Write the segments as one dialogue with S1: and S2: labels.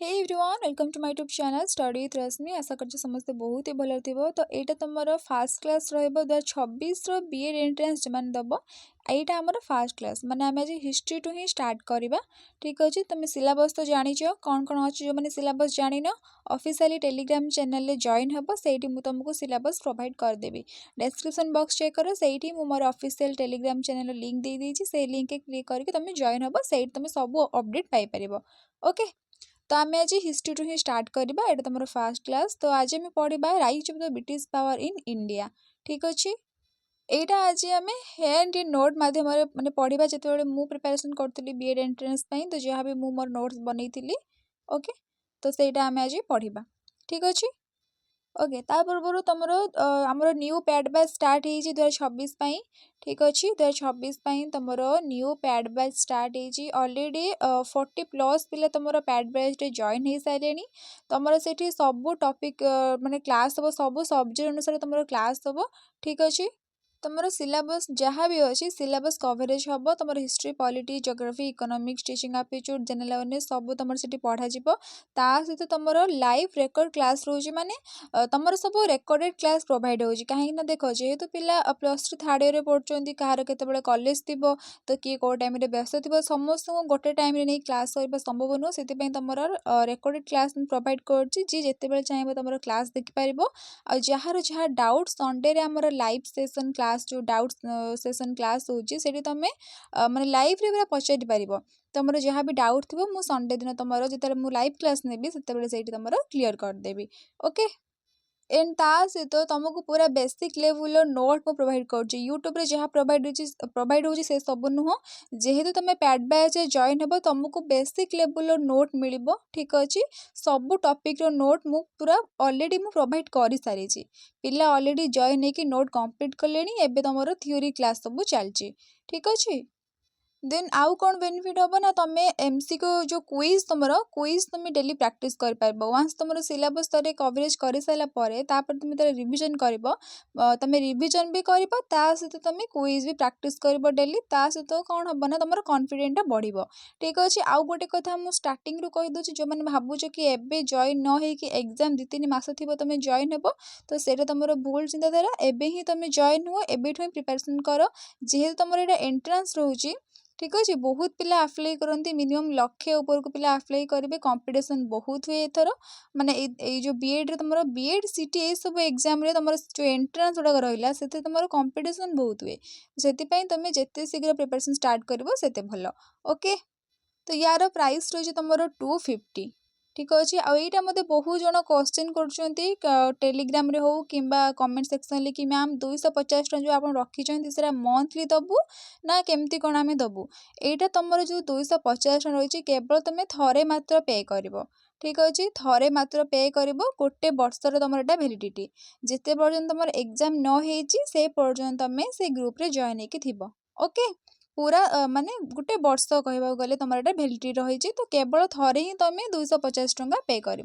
S1: Hey everyone welcome to my YouTube channel study with Rashmi. आशा करछे समस्ते बहुत ही भल थिबो। तो एटा तुमरो फास्ट क्लास रहइबो 2026 रो बीएड एंट्रेंस जमान दबो। एटा हमर फास्ट क्लास माने हम आज हिस्ट्री टू ही स्टार्ट करबा। ठीक अछि, तुम सिलेबस तो जानिछो कोन कोन अछि जो माने सिलेबस जानिनो ऑफिशियली टेलीग्राम चैनल ले जॉइन हबो। सेठी मु तुमको सिलेबस प्रोवाइड कर देबी। डिस्क्रिप्शन बॉक्स चेक करो, सेठी मु मोर ऑफिशियल टेलीग्राम चैनल लिंक दे देछि। से लिंक के क्लिक करके तुम जॉइन हबो। सेठी तुम सब अपडेट पाई परिबो। ओके, तो आम आज हिस्ट्री टू ही स्टार्ट करबा। एटा तुम फास्ट क्लास। तो आज आम पढ़ा rise of the British power in India. ठीक अच्छे, एटा आज आम हैंड इन नोट माध्यम माने पढ़ा जिते मु प्रिपरेशन करी बीएड एंट्रेंस तो जहाँ भी मोर नोट्स बनई। ओके, तो सहीटा आम आज पढ़ा। ठीक अच्छे, ओके ता पूर्व तुम आमर न्यू पैड बैच स्टार्ट हो 2026 पाई। ठीक अच्छे, 2026 तुम न्यू पैड बैच स्टार्ट हो ऑलरेडी 40+ पिला तुम पैड बैच जॉइन हो सारे। तुम से सब टॉपिक माने क्लास हम, सब सब्जेक्ट अनुसार तुम क्लास हम। ठीक अच्छे, तुम सिलेबस जहाँ भी अच्छी सिलेबस कवरेज हम। तुम history, polity, geography, economics, teaching aptitude, general awareness सब तुम से पढ़ा जिवो। ता सहित तुम लाइव रेकर्ड क्लास रोज माने तुम सब रेकर्डेड क्लास प्रोवाइड होची। कहीं ना देख जेहेतु पिला +3 थर्ड ईयर पढ़ुंट, कହାର केतबेले कॉलेज थी तो किए को टाइम रे व्यस्त थी, समस्त गोटे टाइम रे नहीं क्लास करबा संभव नुह। से तुम रेकर्डेड क्लास प्रोवाइड करछि, जी जेतेबेले चाहिए तुम क्लास देखि पारिबो। आ जहाँ जहाँ डाउट संडे रे हमर लाइव सेशन क्लास जो डाउट सेशन क्लास होची सेठी तुम माने लाइव रे पूरा पचारि पारिबो। तुम जहाँ भी डाउट थी मु संडे दिन तुम जिते मु लाइव क्लास नेबी सेतेबेले सेठी तुम क्लियर कर देबी। ओके, एंड ता सहित तुमको पूरा बेसिक लेवल नोट मु प्रोवाइड कर यूट्यूब रे जहाँ प्रोवाइड होची से सब नुह। जेहेतु तुम पैड बैच जॉइन हेबो तुमको बेसिक लेवल नोट मिलिबो। ठीक अछि, सब टॉपिक रो नोट मु पूरा ऑलरेडी मु प्रोवाइड करि सारी छी। पिला ऑलरेडी जॉइन हेकी नोट कंप्लीट करलेनी। एबे तुमरो थ्योरी क्लास सब चलची। ठीक अछि, देन आउ कौन बेनिफिट हम ना, तुम एमसीक्यू जो क्विज तुम डेली प्रैक्टिस कर पारबो। वंस तुम सिलेबस तरे कवरेज कर सारा परे तापर तुम तरे रिवीजन करबो। तुम रिवीजन भी करबो, ता सहित तुम क्विज भी प्रैक्टिस करबो डेली। ता सहित कौन हम ना तुम कॉन्फिडेंट बढ़िबो। ठीक अछि, आउ गोटे कथा मु स्टार्टिंग रु कहि दोछि, जो माने भाबुछ कि एबे जॉइन न हे कि एग्जाम 2-3 मास थिबो तुम जॉइन हेबो, तो सेटा तुमरो भूल चिंताधारा। एबे ही तुम जॉइन हो, एबे ठु प्रिपरेशन करो। जेहेतु तुम एटा एंट्रेंस रहउची। ठीक अच्छे, बहुत पिला अप्लाई करती, मिनिमम लक्षे ऊपर को पिला अप्लाई करेंगे। कंपटीशन बहुत हुए एथर माने जो बीएड रे तुम बीएड सीटी ये सब एग्जाम रे तुम जो एंट्रेंस गुड़ाक रहा से तुम कंपटीशन बहुत हुए। से तुम जिते शीघ्र प्रिपरेशन स्टार्ट कर भल। ओके, तो यार प्राइस रही तुम 250। ठीक अच्छे, आईटा मत बहुत जन क्वेश्चन कर टेलीग्राम रे हो कि कमेंट सेक्शन कि मैम 250 टका जो आप रखी से मंथली दबू ना केमती कौन आम दबू। यहाँ तुम जो 250 टका रही केवल तुम थरे मात्र पे कर। ठीक अच्छे, थरे मात्र पे कर, गोटे वर्षर तुम यहाँ भैलिडिटी जिते पर्यटन तुम एग्जाम न हो से पर्यटन तुम से ग्रुप रे जॉइन होगी। ओके, पूरा माने गोटे वर्ष कहवाक गले तुम यहाँ भैलिडिटी रही, तो केवल थरे ही तुम 250 टका पे कर।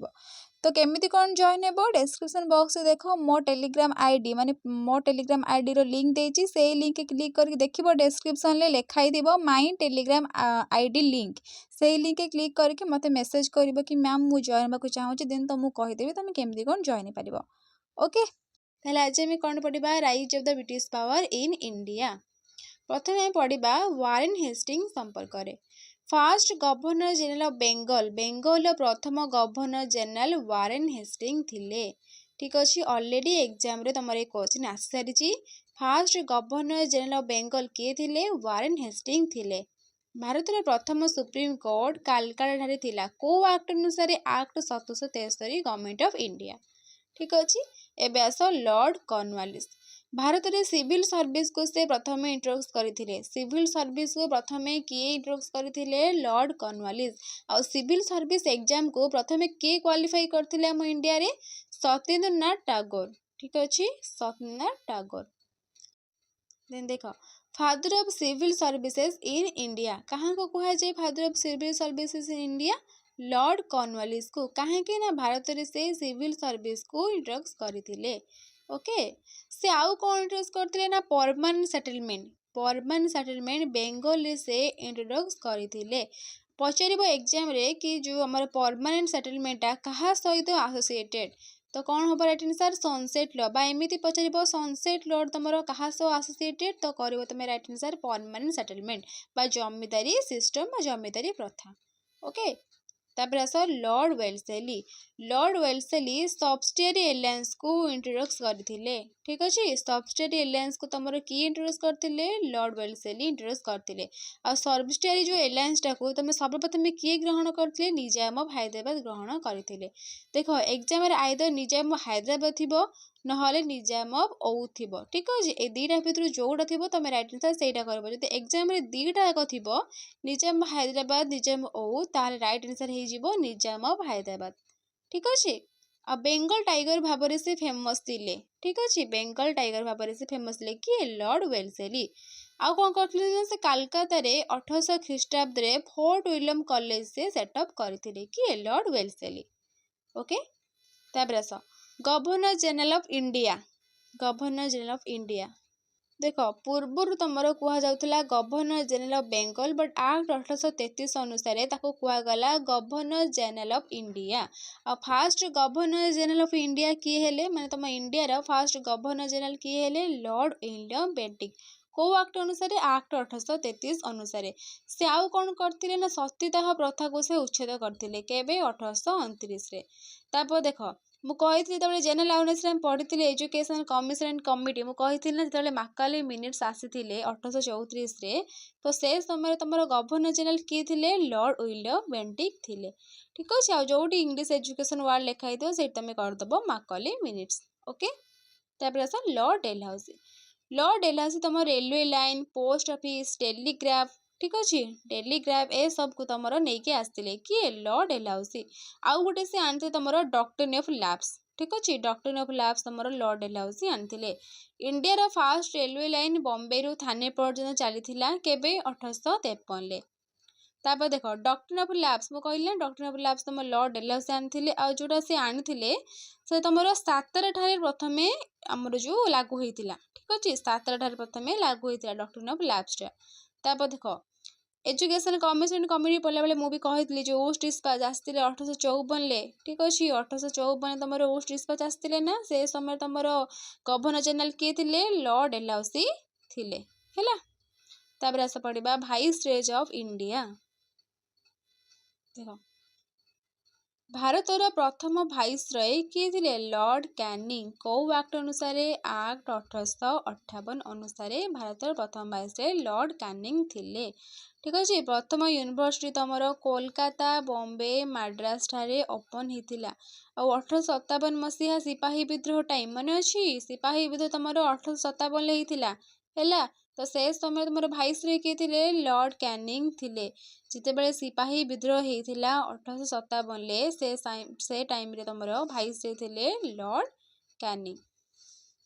S1: तो केमिति कौन जॉइन हेबो, डिस्क्रिप्शन बॉक्स देख मो टेलीग्राम आईडी माने मो टेलीग्राम आईडी रो लिंक देछि। से लिंक के क्लिक करके देखिबो, डिस्क्रिप्शन ले लिखाई दिबो माय टेलीग्राम आईडी लिंक। से लिंक के क्लिक करके मते मेसेज करिवो कि मैम मु जॉइन होबाक चाहूची, देन तुमको कहि देबी तुम केमिति कौन जॉइन पारिबो। ओके, ताले आज हम कौन पढ़िबा rise of the British power in India. प्रथम पढ़ा वारेन हेस्टिंग्स संपर्क में। First governor general of Bengal, Bengal प्रथम गवर्नर जनरल वारेन हेस्टिंग थिले। ठीक अच्छे, ऑलरेडी एग्जाम रे तुम एक क्वेश्चन आसी सारी। Fast governor general of Bengal किए थिले, वारेन हेस्टिंग थिले। भारत रे प्रथम सुप्रीम कोर्ट कालकाटा ठारे थिला। को एक्ट अनुसार, एक्ट 1773 गवर्नमेंट ऑफ इंडिया। ठीक अच्छे, एबे आस लॉर्ड कॉर्नवालिस। भारत में सिविल सर्विस को से प्रथम इंट्रोड्यूस करथिले। सिविल सर्विस को प्रथम किए इंट्रोड्यूस करथिले, लॉर्ड कॉर्नवालिस। और सिविल सर्विस एग्जाम को प्रथम किए क्वालिफाई करथिले हम इंडिया रे, सत्येंद्रनाथ टैगोर। ठीक अच्छे, सत्येंद्रनाथ टैगोर। देन देख father of civil services in India, कहाँ को कहा जाए father of civil services in India, Lord Cornwallis को। कहीं ना भारत में से सिविल सर्विस को इंट्रोड्यूस करथिले। ओके, से आउ कौन इंट्रोड्यूस करथिले ना permanent settlement. Permanent settlement Bengal से इंट्रोड्यूस करथिले।
S2: पचार एग्जाम रे कि जो आम परमानेंट सेटलमेंटा क्या सहित आसोसिएटेड तो कौन हम राइट आंसर सनसेट लॉ बा एमती पचार सनसेट लॉ तुम क्या सह आसोसिएटेड तो कर तुम राइट आंसर परमानेंट सेटलमेंट बा जमीदारी सिस्टम बा जमीदारी प्रथा ओके। तापर आस लॉर्ड वेल्सेली सब्सिडियरी एलायंस को इंट्रोड्यूस करथिले ठीक अच्छे सब्सिडियरी एलायंस को तुम किए इंट्रोड्यूस करथिले लॉर्ड वेल्सेली इंट्रोड्यूस करथिले आ सब्सिडियरी जो एलायंस टाको तुम सर्वप्रथम किए ग्रहण करथिले निजाम ऑफ हैदराबाद ग्रहण करथिले। देखो एग्जाम रे आइदर निजाम ऑफ हैदराबाद थिबो नहले निजाम ऑफ औ थिबो ठीक अच्छे ए दुईटा भितर जोटा थिबो तुम राइट आंसर सेटा करबो जदि एग्जाम रे दुईटा जाक थिबो निजाम ऑफ हैदराबाद निजाम औ ताले राइट आंसर हे जिवो निजाम ऑफ हैदराबाद ठीक अच्छे। आ बेंगल टाइगर भाव से फेमस थिले ठीक अच्छे बेंगल टाइगर भाव से फेमस थिले किए लॉर्ड वेल्सेली आउ कौन करथिले से कलकत्ता रे 1800 ख्रीष्टाब्द रे फोर्ट विलियम कॉलेज से सेटअप करथिले किए लॉर्ड वेल्सेली ओके। तापर आस governor general of India governor general of India देख पूर्वर तुम कहुला governor general of Bengal but act 1833 अनुसार ताको कहगला गवर्नर जनरल ऑफ इंडिया आ first governor general of India किए हेले माने तुम इंडिया रा फास्ट गवर्नर जनरल किए हेले लॉर्ड विलियम बेंटिक को एक्ट अनुसार एक्ट 1833 अनुसार से आउ कौन करथिले ना सतीदाह प्रथा को से उच्छेद करथिले केबे 1829 रे। तापर देख मुझे जो जनरल अवेयरनेस पढ़ी एजुकेशन कमिशन एंड कमिटी मुझे ना जो माकाली मिनिट्स आसी 1834 तो से समय तुम गवर्नर जनरल किए थे लॉर्ड विलियम बेंटिक थिले ठीक अच्छे आ जो इंग्लिश एजुकेशन वर्ड लिखाई से तुम करदेव माकाली मिनिट्स ओके। तापर आस लॉर्ड डेलहाउसी तुम railway line post office telegraph ठीक अच्छे टेलीग्राफ ए सब को तुम नहीं आसते किए लॉर्ड डेलहाउसी आउ गोटे से आनते तुम डॉक्ट्रिन ऑफ लैब्स ठीक अच्छे डॉक्ट्रिन ऑफ लैब्स तुम लॉर्ड डेलहाउसी आनते। India first railway line Bombay रु थाने पर्यंत चली केबे 1853 तापर देख डॉक्ट्रिन ऑफ लैब्स मु कहली डॉक्ट्रिन ऑफ लैब्स तुम लॉर्ड डेलहाउसी आनते आ जोटा से आनी से तुम सातरा ठारे प्रथमे आमर जो लागू होता ठीक अच्छे सातरा ठारे प्रथमे लागू होता डॉक्ट्रिन ऑफ लैब्सटा। तापर देख एजुकेशन कमिशन कमिटी पढ़ला बेले मुझे कहती जो ओस्ट डिस्पाच आसते 1854 ठीक अच्छे 1854 तुम ओस्ट डिस्पाच आसते ना से समय तुम गवर्नर जनरल किए थे लॉर्ड डेलहाउसी थिले हैला। तापर आस पढ़ा वाइसरॉय ऑफ इंडिया देख भारतर प्रथम वाइसरॉय किए थे लॉर्ड कैनिंग कौ एक्ट अनुसार एक्ट 1858 अनुसार भारतर प्रथम वाइसरॉय लॉर्ड कैनिंग थिले ठीक अच्छे। प्रथम यूनिवर्सिटी तुम कोलकाता बॉम्बे मद्रास ठारे ओपन होता आ 1857 मसीहा सिपाही विद्रोह टाइम मन अच्छी सिपाही विद्रोह तुम 1857 होता है तो से समय तुम वाइसरॉय किए थे लॉर्ड कैनिंग थिले जितेबाला सिपाही विद्रोह होता 1857 से टाइम रे तुम वाइसरॉय थिले लॉर्ड कैनिंग।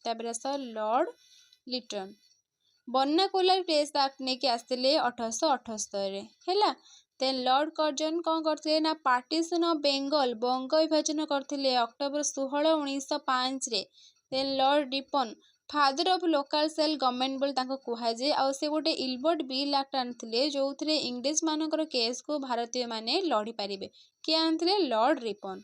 S2: तापर आस Lord Lytton vernacular test act नहीं आसते 1878 है देन लॉर्ड कर्जन कौन करते ना पार्टीशन ऑफ बेंगल बंग विभाजन करते October 16 1905 then Lord Ripon father of local self government बोल कहुए आ से गोटे इलबर्ट बिल एक्ट आनी जो थे इंग्रेज मानकर केस को भारतीय माने लड़ी पारे किए आनी लॉर्ड रिपन।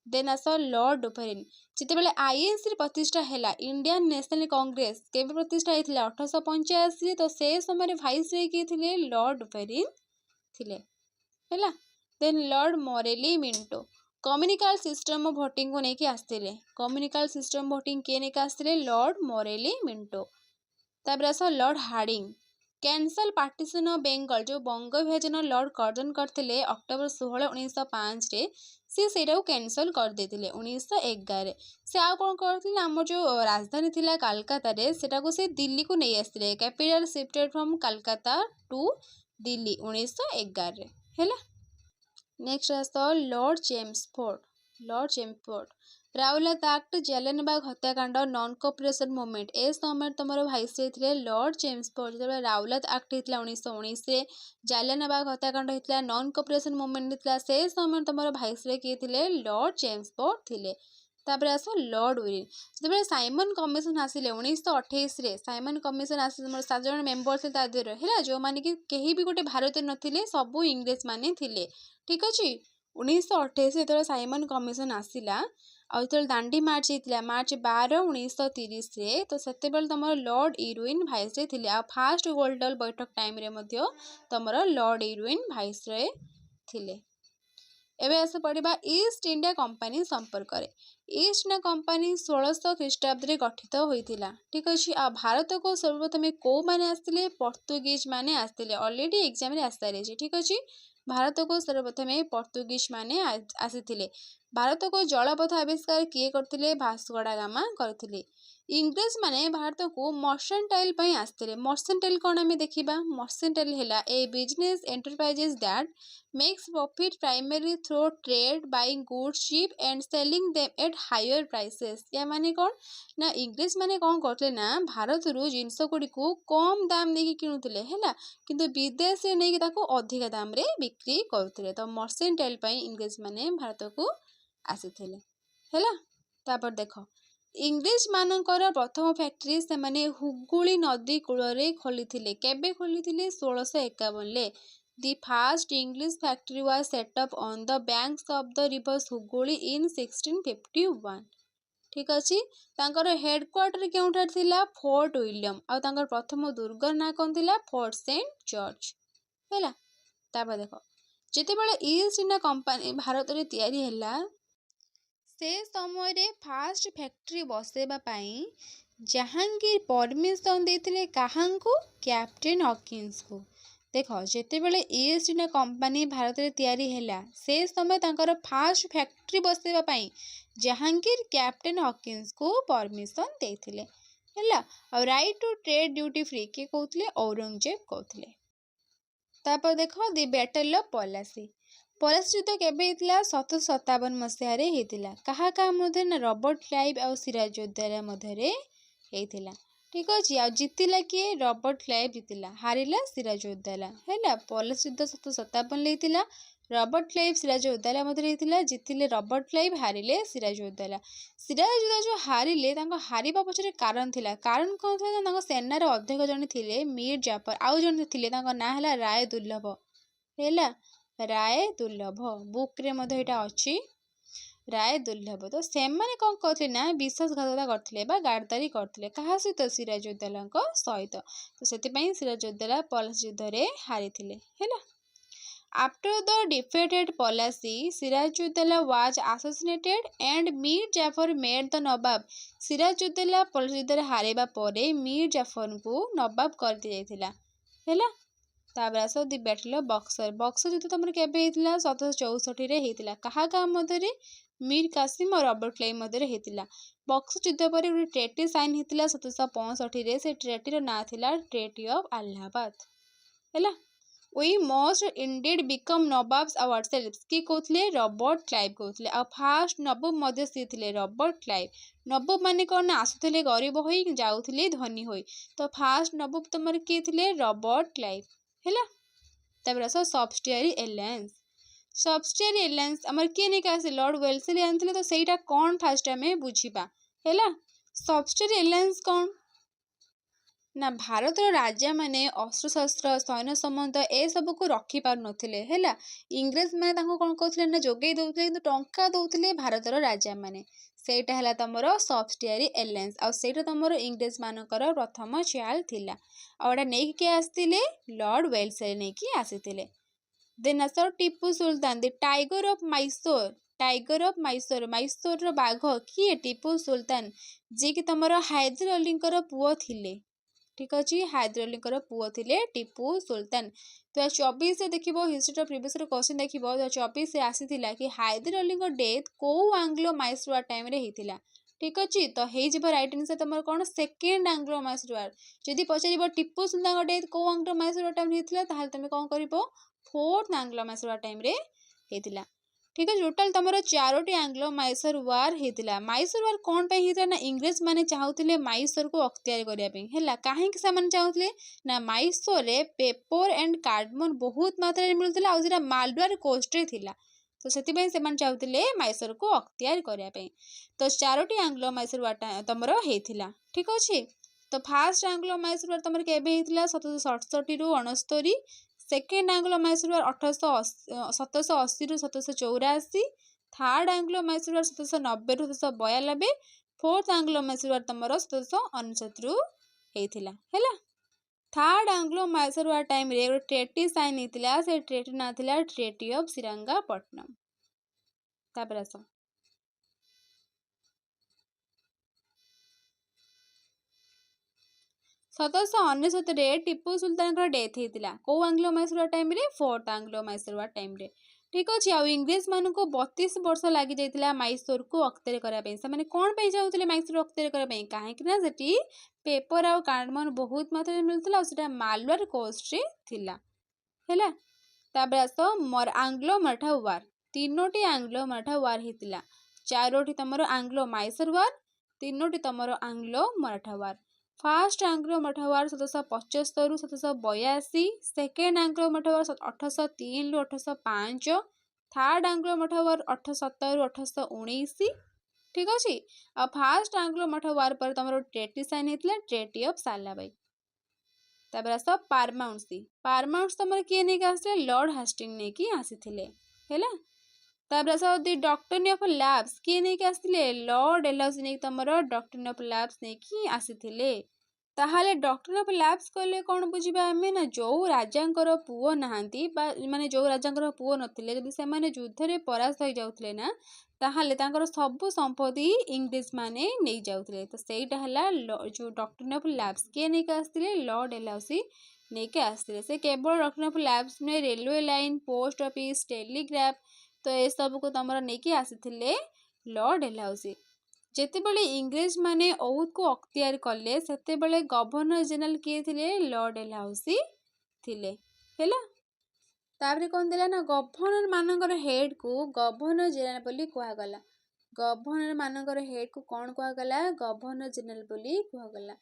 S2: देन आस लॉर्ड डुफेरिन जितेबाला आईएनसी प्रतिष्ठा है इंडियन नेशनल कांग्रेस केबे प्रतिष्ठा होता 1885 तो से समय वाइसरॉय किए थे लॉर्ड डुफेरिन थिले है। Then Lord Morley Minto communal system voting को लेकिन आसते कम्युनिकल सिस्टम भोटिंग किए नहीं आसते लॉर्ड मोरेली मिंटो। तापर आस Lord Hardinge cancel partition of Bengal जो बंग विभाजन लॉर्ड कर्जन करते अक्टोबर 16 1905 से कैंसल करदे 1911 से आउ कौन करते आम जो राजधानी थिला कलकत्ता से दिल्ली को नहीं आसते capital shifted from Calcutta to Delhi 1911 है। नेक्स्ट आस Lord Chelmsford Rowlatt Act Jallianwala हत्याकांड नॉन कोऑपरेशन मूवमेंट ए समय तुम वाइसरॉय थे लॉर्ड चेम्सफोर्ड जो राउलात एक्ट होता 1919 जालियानवाला हत्याकांड होता नॉन कोऑपरेशन मूवमेंट होता से समय तुम वाइसरॉय किए थे लॉर्ड चेम्सफोर्ड थिले तापर आस लॉर्ड विलियम जो साइमन कमिशन आसिले 1928 साइमन कमिशन आस 7 जन मेंबर थे तादेर है जो मैंने कि कहीं भी गोटे भारतीय नथिले सबू इंग्रेज माने थिले ठीक अच्छे 1928 जो साइमन कमिशन आसला आउ दांडी मार्च होता मार्च 12 1930 तो से तुम लॉर्ड इरविन भाइसरय थे आ फास्ट गोल्डन बैठक टाइम रे तुम लॉर्ड इरविन भाइसरय थिले। एबे आस पढ़ा ईस्ट इंडिया कंपनी संपर्क में। ईस्ट इंडिया कंपनी 1600 ख्रीष्टाब्द गठित होता ठीक अच्छे आ भारत को सर्वप्रथम कौ मैंने आसते पर्तुगीज मैंने आसते ऑलरेडी एग्जाम रे आस सारी ठीक अच्छे भारत को सर्वप्रथम पर्तुगीज मैंने आसी भारत को जलपथ आविष्कार किए करते भास्को डा गामा करते इंग्रेज माने भारत को मर्सेंटाइल आसते मर्सेंटाइल कौन आम देखा मर्सेंटाइल है a business enterprises that makes profit primary through trade buying goods ship and selling them at higher prices या माने कौन ना इंग्रेज माने कौन करते ना भारत रु जिनस गुड़ी को कम दाम नहीं किणुले है किंतु विदेश में नहीं अधिका दाम रे बिक्री करते तो मर्सेंटाइल इंग्रेज माने भारत को आसीथिले हैला। तापर देख इंग्रेज मानकर प्रथम फैक्ट्री से माने हुगुली नदी कूल खोली केबे खोली 1651 The first English factory was set up on the banks of the river Huguli in 1651 ठीक अच्छे तांकर हेडक्वार्टर केउठार थिला फोर्ट विलियम आ तांकर प्रथम दुर्गर ना कौन थिला फोर्ट सेंट जॉर्ज हैला। तापर देख जेतेबेले ईस्ट इंडिया कंपनी भारत रे तैयारी हैला से समय रे फास्ट फैक्ट्री बसेबा पाई जहांगीर परमिशन देथिले काहांकु कैप्टेन हॉकिंस को देख जेतेबेले ईस्ट इंडिया कंपनी भारत रे तैयारी हैला से समय तांकर फास्ट फैक्ट्री बसेबा पाई जहांगीर कैप्टेन हॉकिंस को परमिशन देथिले हैला और right to trade duty free के कहउतले औरंगजेब कहउतले। तापर देख the battle of Plassey Plassey युद्ध केबे हितला 1757 मसीह रे हितला कहा कहा मध्य ना रॉबर्ट क्लाइव और सिराजुद्दौला मध्य रे हितला ठीक अच्छे आ जीतिला किए रॉबर्ट क्लाइव जीतिला हारिला सिराजुद्दौला हैला पलासी युद्ध 1757 ले हितला रॉबर्ट क्लाइव सिराजुद्दौला मध्य हितला जीतिले रॉबर्ट क्लाइव हारिले सिराजुद्दौला सिराजुद्दौला जो हारिले तांको हारिबा पछरे कारण थिला कारण कोन थिला तांको सेना रे अध्यक्ष जने थिले मीर जाफर आउ जने थिले तांको ना हला राय दुर्लभ हैला राय दुर्लभ बुक रे मध्य एटा अछि राय दुर्लभ तो से माने कौन करते ना विश्वासघातकता करते गारदारी करते क्या सहित सिराजुद्दौला सहित तो से सिराजुद्दौला पलासी युद्ध रे हारी है। After the defeated Palasi Sirajuddaula was assassinated and Mir Jafar made the nawab Sirajuddaula Palasi युद्ध रे हारेबा परे मीर जाफर को नवाब कर दिया जायतिला हैला। तापर आस दी बैटल ऑफ बक्सर बक्सर युद्ध तुम केबे हितला 1764 रे हितला कहा कहा मध्य रे मीर कासिम और रॉबर्ट क्लाइव मध्य हितला बक्सर युद्ध पर गोटे ट्रेटी साइन हितला 1765 रे से ट्रेटी रो ना थिला ट्रेटी ऑफ इलाहाबाद हैला। We must indeed become nawabs ourselves की कहउतले रॉबर्ट क्लाइव कहउतले आ फास्ट नवाब मध्य से थिले रॉबर्ट क्लाइव नवाब माने कोन आसुथिले गरीब होई जाउथिले धनी होई तो फास्ट नवाब तुमर के थिले रॉबर्ट क्लाइव हैला। तापर आस सबसिडियरी एलायंस सबसिडियरी एलायंस हमर के ने कासे लॉर्ड वेल्सली आनथिले तो सेटा कोन फास्ट हमें बुझिबा हैला। सबसिडियरी एलायंस कोन ना भारत राजा माने अस्त्र शस्त्र सैन्य संबंध ए सब को रखी पार नथिले हैला इंग्रेज माने ताको कोन कहथिले ना जोगै दउथिले किंतु टंका दउथिले भारत राजा माने सेटा हैला तमरो सबसिडियरी एलायंस आ सेटा तमरो इंग्रेज मानकर प्रथम चाल थिला आउडा नेकी के आस्तिले लॉर्ड वेल्सली नेकी आसीतिले। देन आसर Tipu Sultan the tiger of Mysore Mysore रो बाघ किए टीपू सुल्तान जे कि तमरो हैदर अली पुओ थिले ठीक अच्छे हैदर अली पुओ थिले टीपू सुल्तान 2024 से देखिबो हिस्ट्री ऑफ प्रीवियस रो क्वेश्चन देखिबो 2024 से आसीतिला कि हैदर अली डेथ को आंग्लो मैसूर टाइम रे हितिला ठीक अच्छे तो हो राइट आंसर तुम कौन सेकेंड आंग्लो मैसूर वार जदि पचार टीपू सुल्तान डेथ को आंग्लो मैसूर टाइम होता है तुम कौन कर फोर्थ आंग्लो मैसूर टाइम रे होता ठीक है। टोटाल तुम चारोटी आंग्लो मैसूर वार होता मैसूर वार कौन होता ना इंग्रेज माने चाहूले मैसूर को अख्तियार करने है कहीं से चाहूले ना मैसूर रे पेपर एंड कार्डमन बहुत मात्रा मिलता आउ मालवार कोस्ट रे थिला तो से चाहूले मैसूर को अख्तियार करने। तो 4टी आंग्लो मैसूर वार तुम होता। ठीक अच्छे। तो फास्ट आंग्लो मैसूर वार तुम के 1767 रू 69, सेकेंड आंग्लो मैसूर वार 1780 रू 1784, थर्ड आंग्लो मैसूर वार 1790 रू 1792, फोर्थ आंग्लो मैसूर वार तुम 1759 रू होता है। Third Anglo Mysore war time रे गोटे ट्रेटी साइन होता। से ट्रेटी ना था ट्रेटी ऑफ श्रीरंगापट्टनम। तापर आस 1799 टीपू सुल्तान डेथ होता। कौ आंग्लो मैसूर वार टाइम रे? Fourth Anglo Mysore war time रे। ठीक अच्छे। आउ इंग्रेज मान को 32 वर्ष लगी जाता मैसूर को अख्तियार करने। से कौन चाहते मैसूर अख्तियार करने? कहीं पेपर आउ कार्डमन बहुत मात्रा मिलता और मालवार कोस्ट रे थिला है। तापर आस आंग्लो मराठा वार। 3टी आंग्लो मराठा वार होता। 4टी तुम आंग्लो मैसूर वार, 3टी तुम आंग्लो मराठा वार। फास्ट आंग्लो मराठा वार 1775 रू 1782, सेकेंड आंग्लो मराठा वार 1803 रू 1805, थर्ड आंग्लो मराठा वार 1870 रू 1819। ठीक अच्छे। आ फास्ट आंग्लो मराठा वार पर तुम ट्रेटी साइन होता ट्रेटी ऑफ सालाबाई। तापर आस पारमाउंसी। पारमाउंस तुम किए नहीं आसते? लॉर्ड हास्टिंग नहीं कि आसीथिले है। तापर आस दी डॉक्ट्रिन ऑफ लैब्स किए नहीं आसते? लॉर्ड डेलहाउसी नहीं तुम डॉक्ट्रिन ऑफ लैब्स नहीं कि आसीथिले। ताहले डॉक्ट्रिन ऑफ लैब्स कहले कौन बुझिबा आमे ना? जो राजांकर पुओ नहांती बा माने जो राजांकर पुओ नथिले जदि से माने युद्ध रे परास्त हो जाउथले ना ताहले तांकर सब संपत्ति इंग्लिश माने नहीं जाउथले। तो सेटा हला जो डॉक्ट्रिन ऑफ लैब्स के नहीं आसते? लॉर्ड डेलहाउसी नहीं के आसते। से केवल डॉक्ट्रिन ऑफ लैब्स में railway line, post office, telegraph तो ये सब को तुम नहीं आसी लॉर्ड डेलहाउसी। जेतेबेले इंग्रेज माने औद को अख्तियार कले सेतेबेले गवर्नर जनरल किए थिले? लॉर्ड डेलहाउसी थिले हैला। तापरे कौन देला ना गवर्नर मानकर हेड को गवर्नर जनरल बोली कहगला। गवर्नर मानकर हेड को कौन कहगला? गवर्नर जनरल बोली कहगला।